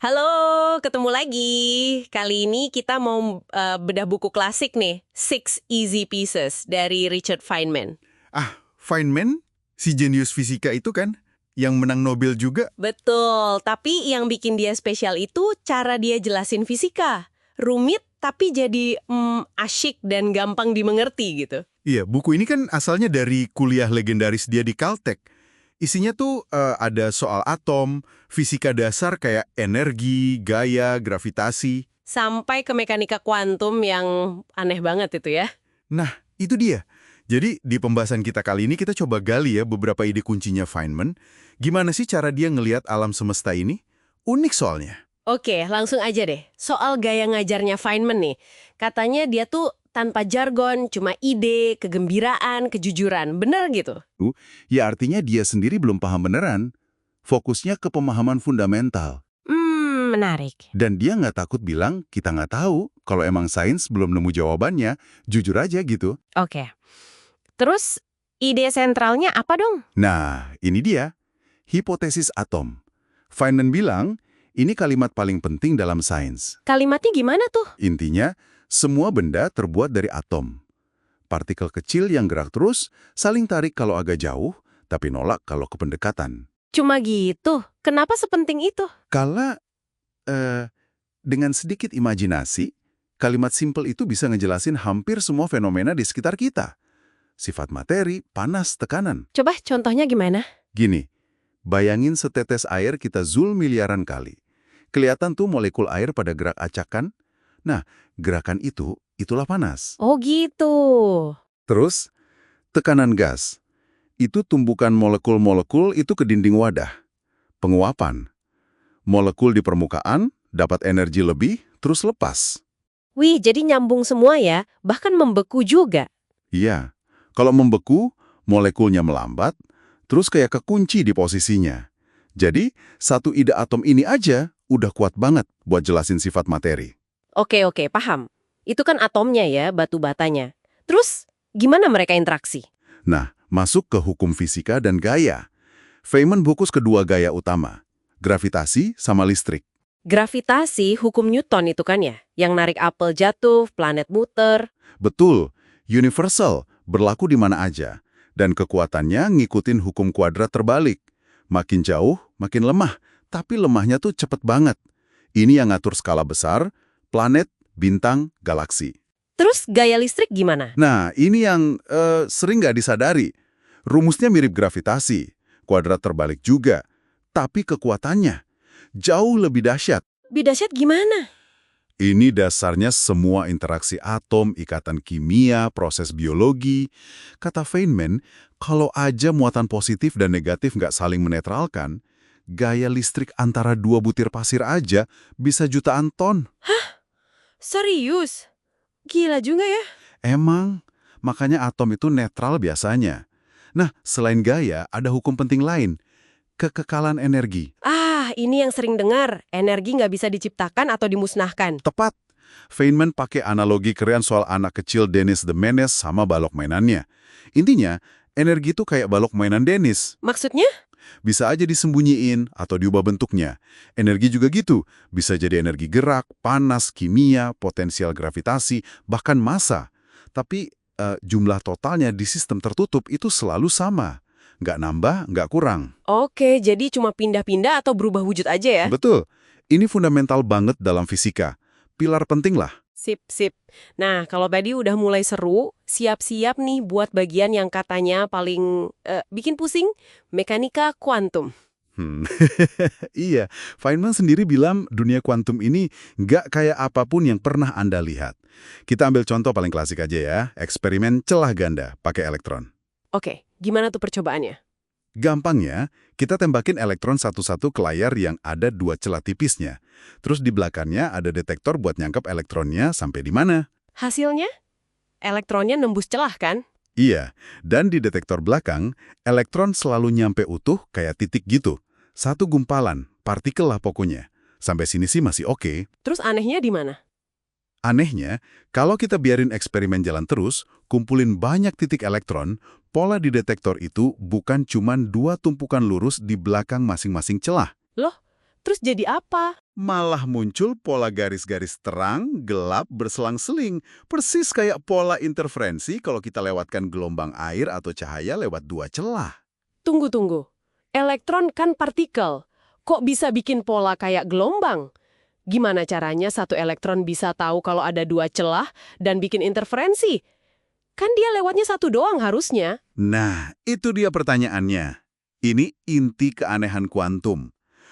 Halo, ketemu lagi. Kali ini kita mau bedah buku klasik nih, Six Easy Pieces dari Richard Feynman. Feynman, si jenius fisika itu kan, yang menang Nobel juga. Betul, tapi yang bikin dia spesial itu cara dia jelasin fisika. Rumit tapi jadi asyik dan gampang dimengerti gitu. Iya, buku ini kan asalnya dari kuliah legendaris dia di Caltech. Isinya tuh ada soal atom, fisika dasar kayak energi, gaya, gravitasi. Sampai ke mekanika kuantum yang aneh banget itu ya. Nah, itu dia. Jadi di pembahasan kita kali ini kita coba gali ya beberapa ide kuncinya Feynman. Gimana sih cara dia ngelihat alam semesta ini? Unik soalnya. Oke, langsung aja deh. Soal gaya ngajarnya Feynman nih. Katanya dia tuh tanpa jargon, cuma ide, kegembiraan, kejujuran. Bener gitu? Ya artinya dia sendiri belum paham beneran. Fokusnya ke pemahaman fundamental. Menarik. Dan dia nggak takut bilang, kita nggak tahu. Kalau emang sains belum nemu jawabannya, jujur aja gitu. Oke. Terus, ide sentralnya apa dong? Nah, ini dia. Hipotesis atom. Feynman bilang, ini kalimat paling penting dalam sains. Kalimatnya gimana tuh? Intinya, semua benda terbuat dari atom. Partikel kecil yang gerak terus, saling tarik kalau agak jauh, tapi nolak kalau kependekatan. Cuma gitu? Kenapa sepenting itu? Kalau dengan sedikit imajinasi, kalimat simpel itu bisa ngejelasin hampir semua fenomena di sekitar kita. Sifat materi, panas, tekanan. Coba contohnya gimana? Gini, bayangin setetes air kita zoom miliaran kali. Kelihatan tuh molekul air pada gerak acak kan? Nah, gerakan itulah panas. Oh gitu. Terus, tekanan gas. Itu tumbukan molekul-molekul itu ke dinding wadah. Penguapan. Molekul di permukaan dapat energi lebih, terus lepas. Wih, jadi nyambung semua ya, bahkan membeku juga. Iya, kalau membeku, molekulnya melambat, terus kayak kekunci di posisinya. Jadi, satu ide atom ini aja udah kuat banget buat jelasin sifat materi. Oke, paham. Itu kan atomnya ya, batu batanya. Terus, gimana mereka interaksi? Nah, masuk ke hukum fisika dan gaya. Feynman fokus kedua gaya utama, gravitasi sama listrik. Gravitasi, hukum Newton itu kan ya? Yang narik apel jatuh, planet muter. Betul, universal, berlaku di mana aja. Dan kekuatannya ngikutin hukum kuadrat terbalik. Makin jauh, makin lemah. Tapi lemahnya tuh cepet banget. Ini yang ngatur skala besar, planet, bintang, galaksi. Terus gaya listrik gimana? Nah, ini yang sering nggak disadari. Rumusnya mirip gravitasi, kuadrat terbalik juga. Tapi kekuatannya jauh lebih dahsyat. Dahsyat gimana? Ini dasarnya semua interaksi atom, ikatan kimia, proses biologi. Kata Feynman, kalau aja muatan positif dan negatif nggak saling menetralkan, gaya listrik antara dua butir pasir aja bisa jutaan ton. Serius? Gila juga ya. Emang, makanya atom itu netral biasanya. Nah, selain gaya, ada hukum penting lain, kekekalan energi. Ini yang sering dengar. Energi nggak bisa diciptakan atau dimusnahkan. Tepat. Feynman pakai analogi keren soal anak kecil Dennis the Menace sama balok mainannya. Intinya, energi itu kayak balok mainan Dennis. Maksudnya? Bisa aja disembunyiin atau diubah bentuknya. Energi juga gitu. Bisa jadi energi gerak, panas, kimia, potensial gravitasi, bahkan massa. Tapi jumlah totalnya di sistem tertutup itu selalu sama. Nggak nambah, nggak kurang. Oke, jadi cuma pindah-pindah atau berubah wujud aja ya? Betul. Ini fundamental banget dalam fisika. Pilar penting lah. Sip. Nah, kalau tadi udah mulai seru, siap-siap nih buat bagian yang katanya paling bikin pusing, mekanika kuantum. Iya, Feynman sendiri bilang dunia kuantum ini nggak kayak apapun yang pernah Anda lihat. Kita ambil contoh paling klasik aja ya, eksperimen celah ganda pakai elektron. Oke, gimana tuh percobaannya? Gampangnya, kita tembakin elektron satu-satu ke layar yang ada dua celah tipisnya. Terus di belakangnya ada detektor buat nyangkep elektronnya sampai di mana. Hasilnya? Elektronnya nembus celah kan? Iya, dan di detektor belakang, elektron selalu nyampe utuh kayak titik gitu. Satu gumpalan, partikel lah pokoknya. Sampai sini sih masih oke. Terus anehnya di mana? Anehnya, kalau kita biarin eksperimen jalan terus, kumpulin banyak titik elektron, pola di detektor itu bukan cuma dua tumpukan lurus di belakang masing-masing celah. Loh, Terus jadi apa? Malah muncul pola garis-garis terang, gelap, berselang-seling. Persis kayak pola interferensi kalau kita lewatkan gelombang air atau cahaya lewat dua celah. Tunggu. Elektron kan partikel. Kok bisa bikin pola kayak gelombang? Gimana caranya satu elektron bisa tahu kalau ada dua celah dan bikin interferensi? Kan dia lewatnya satu doang harusnya. Nah, itu dia pertanyaannya. Ini inti keanehan kuantum.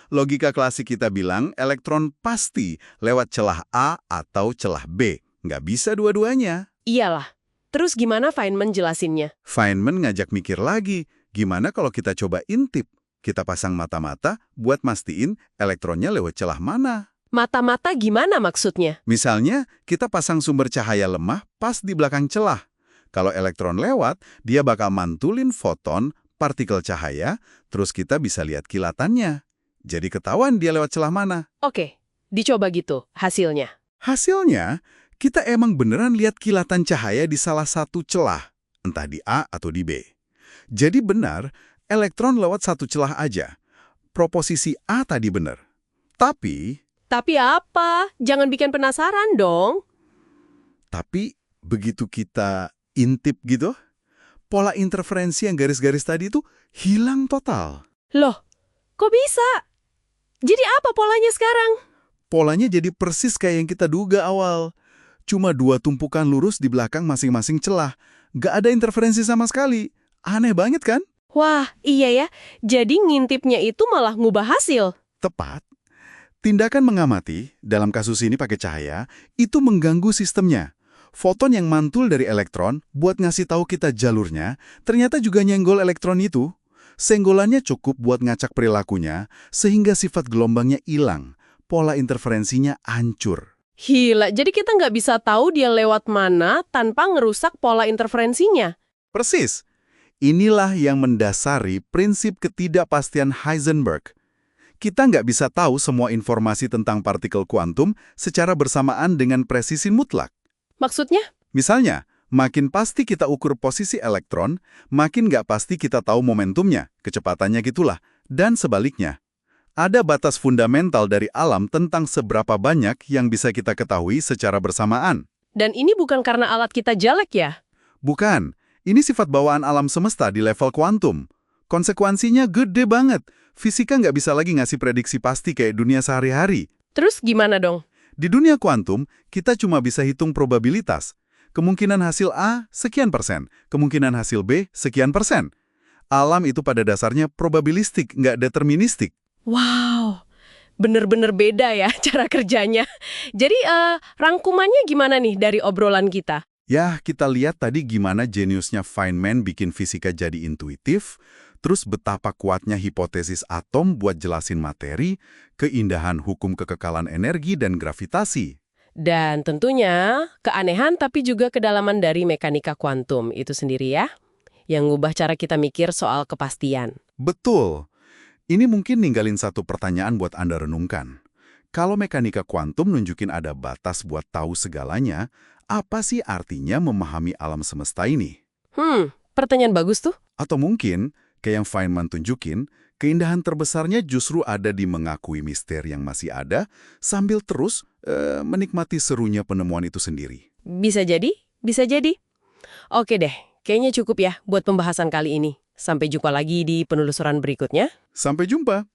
Logika klasik kita bilang elektron pasti lewat celah A atau celah B. Nggak bisa dua-duanya. Iyalah. Terus gimana Feynman jelasinnya? Feynman ngajak mikir lagi, gimana kalau kita coba intip? Kita pasang mata-mata buat mastiin elektronnya lewat celah mana. Mata-mata gimana maksudnya? Misalnya, kita pasang sumber cahaya lemah pas di belakang celah. Kalau elektron lewat, dia bakal mantulin foton, partikel cahaya, terus kita bisa lihat kilatannya. Jadi ketahuan dia lewat celah mana. Oke, dicoba gitu hasilnya. Hasilnya, kita emang beneran lihat kilatan cahaya di salah satu celah, entah di A atau di B. Jadi benar, elektron lewat satu celah aja. Proposisi A tadi benar. Tapi Apa? Jangan bikin penasaran dong. begitu kita intip gitu, pola interferensi yang garis-garis tadi itu hilang total. Loh, kok bisa? Jadi apa polanya sekarang? Polanya jadi persis kayak yang kita duga awal. Cuma dua tumpukan lurus di belakang masing-masing celah. Nggak ada interferensi sama sekali. Aneh banget kan? Wah, iya ya. Jadi ngintipnya itu malah ngubah hasil. Tepat. Tindakan mengamati, dalam kasus ini pakai cahaya, itu mengganggu sistemnya. Foton yang mantul dari elektron buat ngasih tahu kita jalurnya, ternyata juga nyenggol elektron itu. Senggolannya cukup buat ngacak perilakunya, sehingga sifat gelombangnya hilang. Pola interferensinya hancur. Gila, jadi kita nggak bisa tahu dia lewat mana tanpa ngerusak pola interferensinya. Persis. Inilah yang mendasari prinsip ketidakpastian Heisenberg. Kita nggak bisa tahu semua informasi tentang partikel kuantum secara bersamaan dengan presisi mutlak. Maksudnya? Misalnya, makin pasti kita ukur posisi elektron, makin nggak pasti kita tahu momentumnya, kecepatannya gitulah, dan sebaliknya. Ada batas fundamental dari alam tentang seberapa banyak yang bisa kita ketahui secara bersamaan. Dan ini bukan karena alat kita jelek ya? Bukan, ini sifat bawaan alam semesta di level kuantum. Konsekuensinya gede banget. Fisika nggak bisa lagi ngasih prediksi pasti kayak dunia sehari-hari. Terus gimana dong? Di dunia kuantum, kita cuma bisa hitung probabilitas. Kemungkinan hasil A, sekian persen. Kemungkinan hasil B, sekian persen. Alam itu pada dasarnya probabilistik, nggak deterministik. Wow, bener-bener beda ya cara kerjanya. Jadi rangkumannya gimana nih dari obrolan kita? Ya, kita lihat tadi gimana jeniusnya Feynman bikin fisika jadi intuitif, terus betapa kuatnya hipotesis atom buat jelasin materi, keindahan hukum kekekalan energi dan gravitasi. Dan tentunya keanehan tapi juga kedalaman dari mekanika kuantum itu sendiri ya, yang ngubah cara kita mikir soal kepastian. Betul. Ini mungkin ninggalin satu pertanyaan buat Anda renungkan. Kalau mekanika kuantum nunjukin ada batas buat tahu segalanya, apa sih artinya memahami alam semesta ini? Pertanyaan bagus tuh. Atau mungkin, kayak yang Feynman tunjukin, keindahan terbesarnya justru ada di mengakui misteri yang masih ada, sambil terus menikmati serunya penemuan itu sendiri. Bisa jadi, bisa jadi. Oke deh, kayaknya cukup ya buat pembahasan kali ini. Sampai jumpa lagi di penelusuran berikutnya. Sampai jumpa!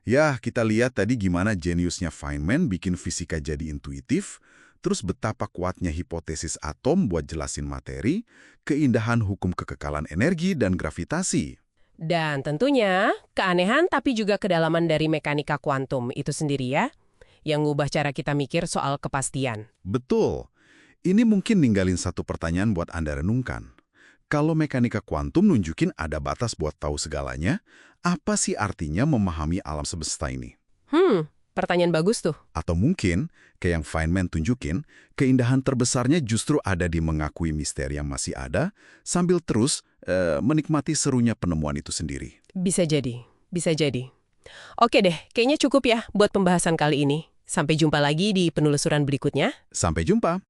Ya, kita lihat tadi gimana jeniusnya Feynman bikin fisika jadi intuitif, terus betapa kuatnya hipotesis atom buat jelasin materi, keindahan hukum kekekalan energi dan gravitasi. Dan tentunya, keanehan tapi juga kedalaman dari mekanika kuantum itu sendiri ya, yang ngubah cara kita mikir soal kepastian. Betul. Ini mungkin ninggalin satu pertanyaan buat Anda renungkan. Kalau mekanika kuantum nunjukin ada batas buat tahu segalanya, apa sih artinya memahami alam semesta ini? Pertanyaan bagus tuh. Atau mungkin, kayak yang Feynman tunjukin, keindahan terbesarnya justru ada di mengakui misteri yang masih ada, sambil terus menikmati serunya penemuan itu sendiri. Bisa jadi, bisa jadi. Oke deh, kayaknya cukup ya buat pembahasan kali ini. Sampai jumpa lagi di penelusuran berikutnya. Sampai jumpa!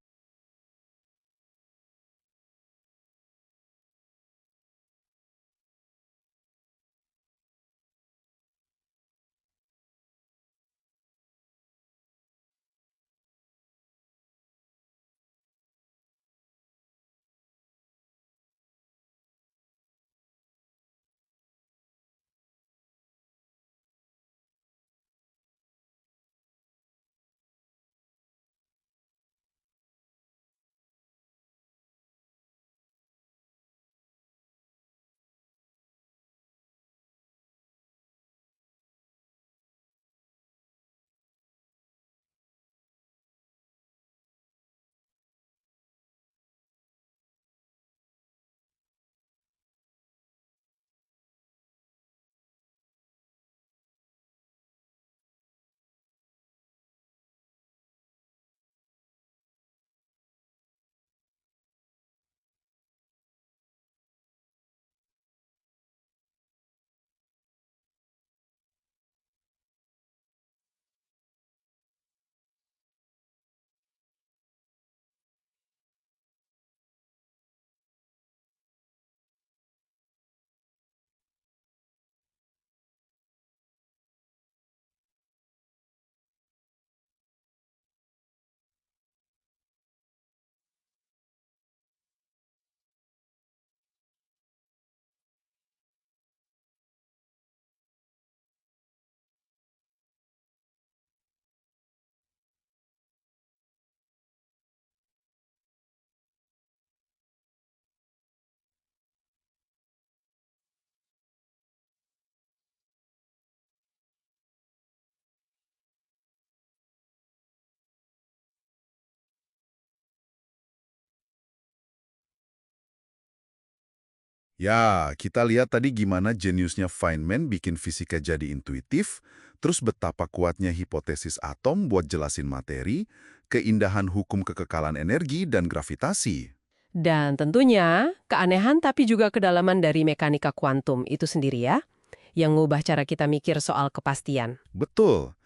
Ya, kita lihat tadi gimana jeniusnya Feynman bikin fisika jadi intuitif, terus betapa kuatnya hipotesis atom buat jelasin materi, keindahan hukum kekekalan energi dan gravitasi. Dan tentunya, keanehan tapi juga kedalaman dari mekanika kuantum itu sendiri ya, yang ngubah cara kita mikir soal kepastian. Betul.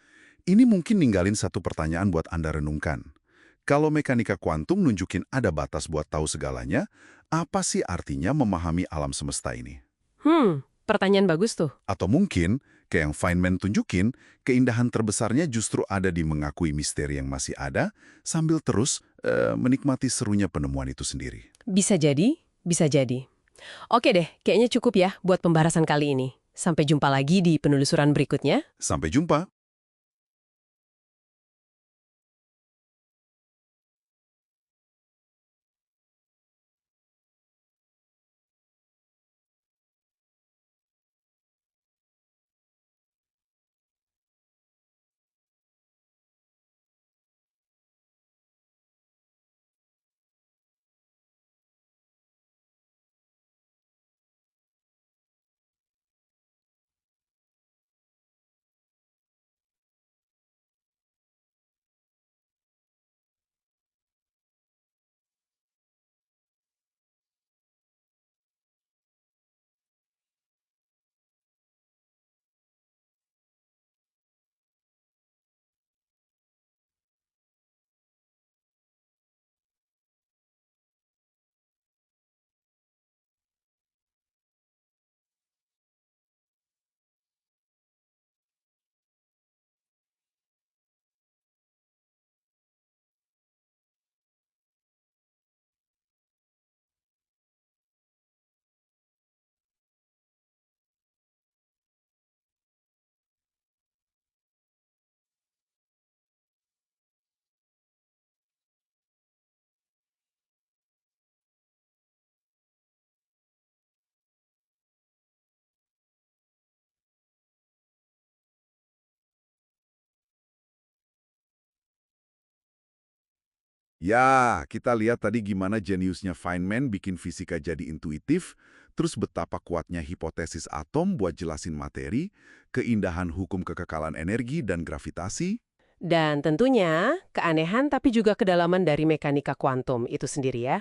Ini mungkin ninggalin satu pertanyaan buat Anda renungkan. Kalau mekanika kuantum nunjukin ada batas buat tahu segalanya, apa sih artinya memahami alam semesta ini? Pertanyaan bagus tuh. Atau mungkin, kayak yang Feynman tunjukin, keindahan terbesarnya justru ada di mengakui misteri yang masih ada, sambil terus menikmati serunya penemuan itu sendiri. Bisa jadi, bisa jadi. Oke deh, kayaknya cukup ya buat pembahasan kali ini. Sampai jumpa lagi di penelusuran berikutnya. Sampai jumpa! Ya, kita lihat tadi gimana jeniusnya Feynman bikin fisika jadi intuitif, terus betapa kuatnya hipotesis atom buat jelasin materi, keindahan hukum kekekalan energi dan gravitasi. Dan tentunya keanehan tapi juga kedalaman dari mekanika kuantum itu sendiri ya,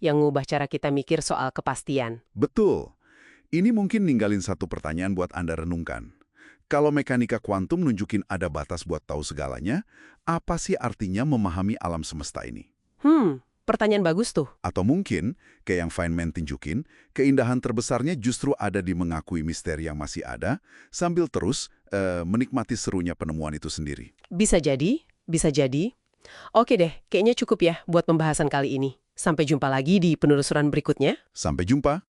yang ngubah cara kita mikir soal kepastian. Betul. Ini mungkin ninggalin satu pertanyaan buat Anda renungkan. Kalau mekanika kuantum nunjukin ada batas buat tahu segalanya, apa sih artinya memahami alam semesta ini? Pertanyaan bagus tuh. Atau mungkin, kayak yang Feynman tunjukin, keindahan terbesarnya justru ada di mengakui misteri yang masih ada, sambil terus menikmati serunya penemuan itu sendiri. Bisa jadi, bisa jadi. Oke deh, kayaknya cukup ya buat pembahasan kali ini. Sampai jumpa lagi di penelusuran berikutnya. Sampai jumpa.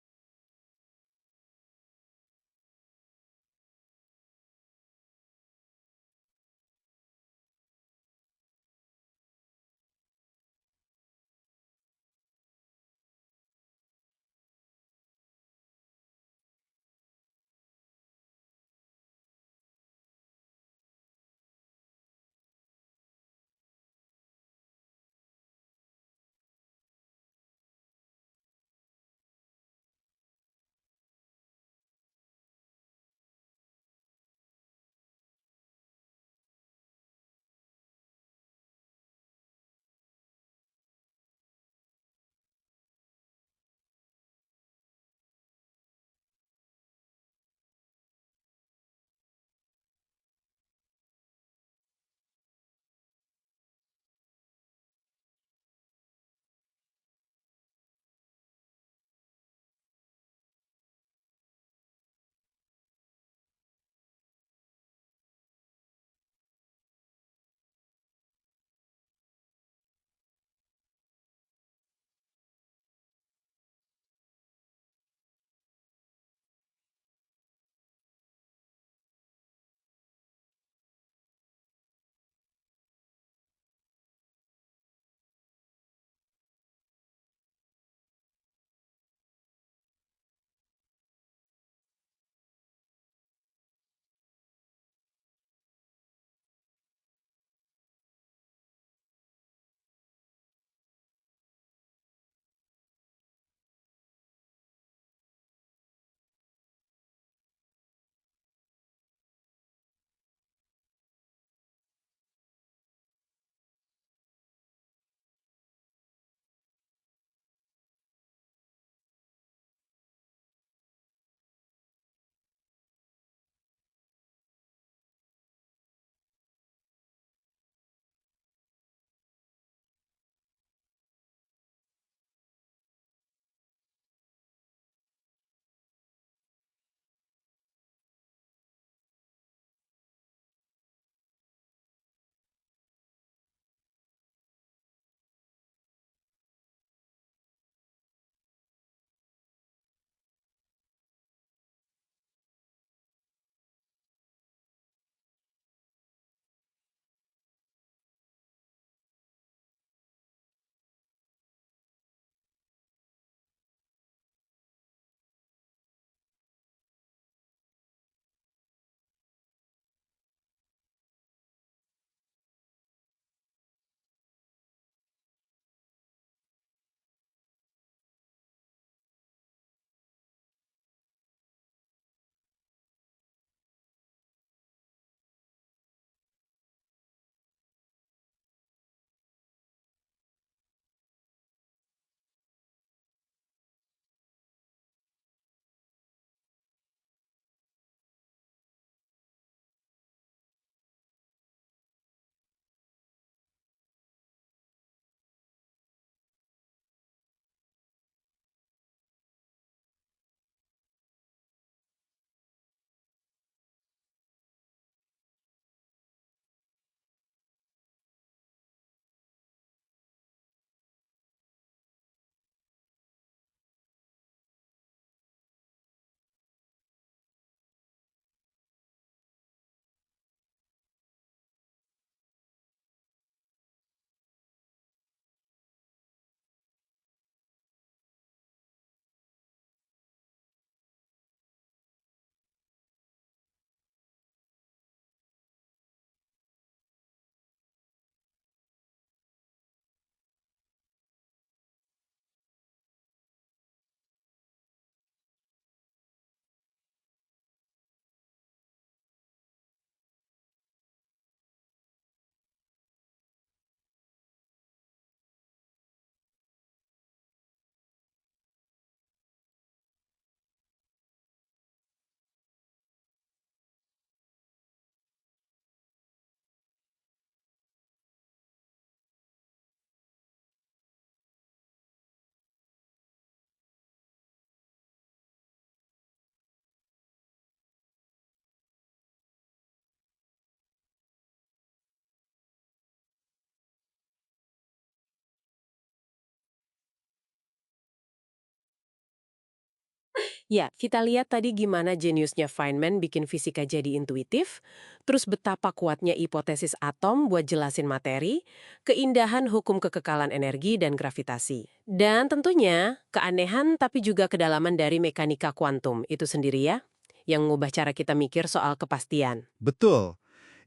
Ya, kita lihat tadi gimana jeniusnya Feynman bikin fisika jadi intuitif, terus betapa kuatnya hipotesis atom buat jelasin materi, keindahan hukum kekekalan energi dan gravitasi. Dan tentunya keanehan tapi juga kedalaman dari mekanika kuantum itu sendiri ya, yang mengubah cara kita mikir soal kepastian. Betul.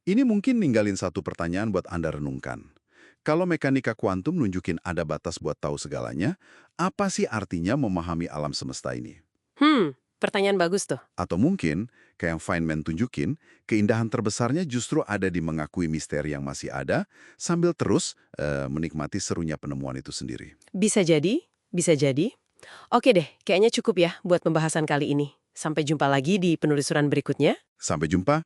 Ini mungkin ninggalin satu pertanyaan buat Anda renungkan. Kalau mekanika kuantum nunjukin ada batas buat tahu segalanya, apa sih artinya memahami alam semesta ini? Pertanyaan bagus tuh. Atau mungkin, kayak yang Feynman tunjukin, keindahan terbesarnya justru ada di mengakui misteri yang masih ada, sambil terus menikmati serunya penemuan itu sendiri. Bisa jadi, bisa jadi. Oke deh, kayaknya cukup ya buat pembahasan kali ini. Sampai jumpa lagi di penelusuran berikutnya. Sampai jumpa.